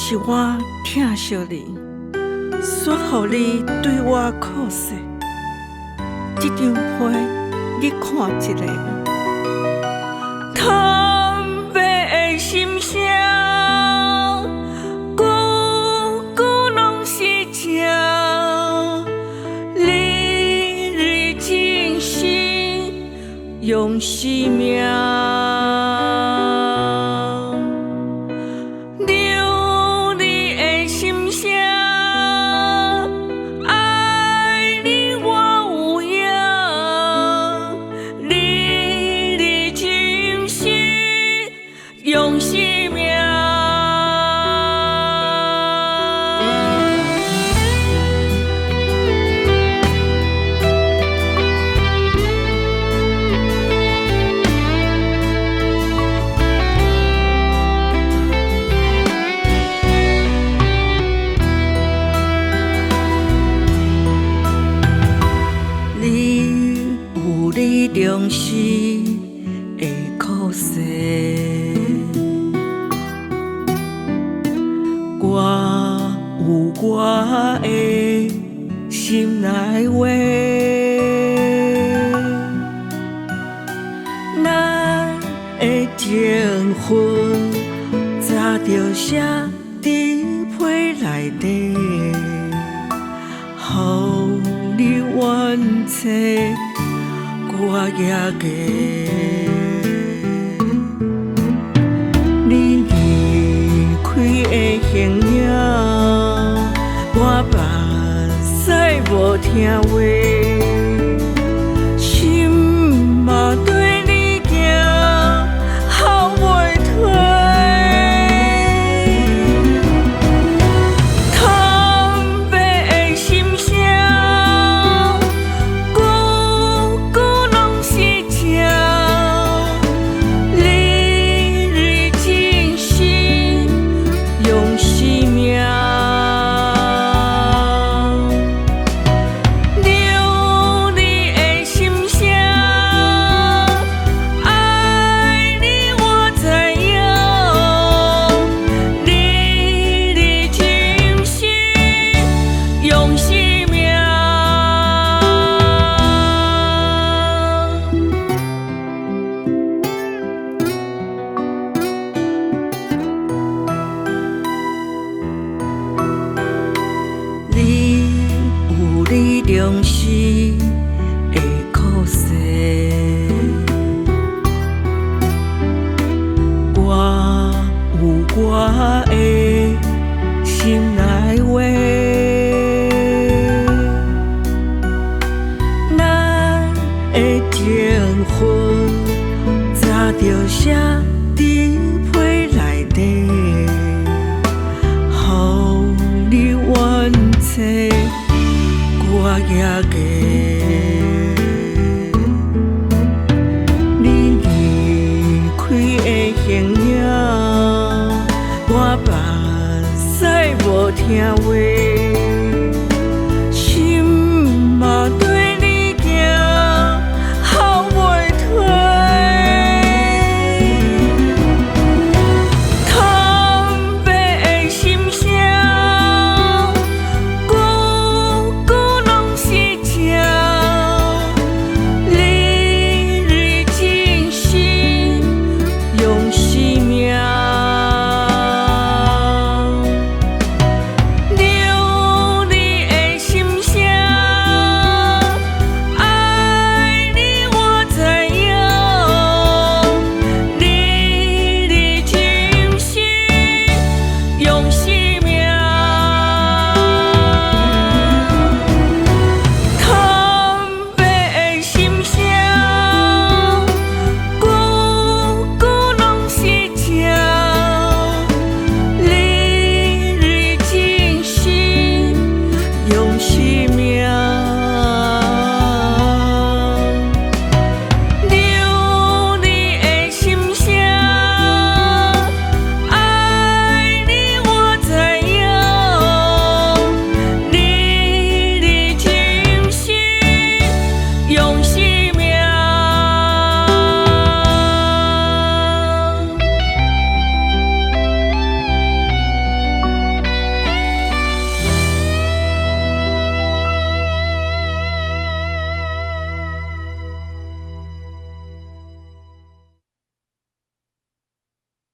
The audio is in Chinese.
是我疼惜你，说予你对我靠实。这张被你看一下，坦白的心声，句句拢是真，你真心用生命。用生命，你有你重视的靠实。我有我的心内话，咱的情分早就写伫批内底，予你完整，我也加。你离开的形影，我目屎无听话，心嘛对你行，后袂退。坦白的心声，句句拢是真，你真心用生命。你重视的靠实，我有我的心内话，咱的情分早就写伫批内底，予你完整。我也加，你离开的形影，我目屎无听话。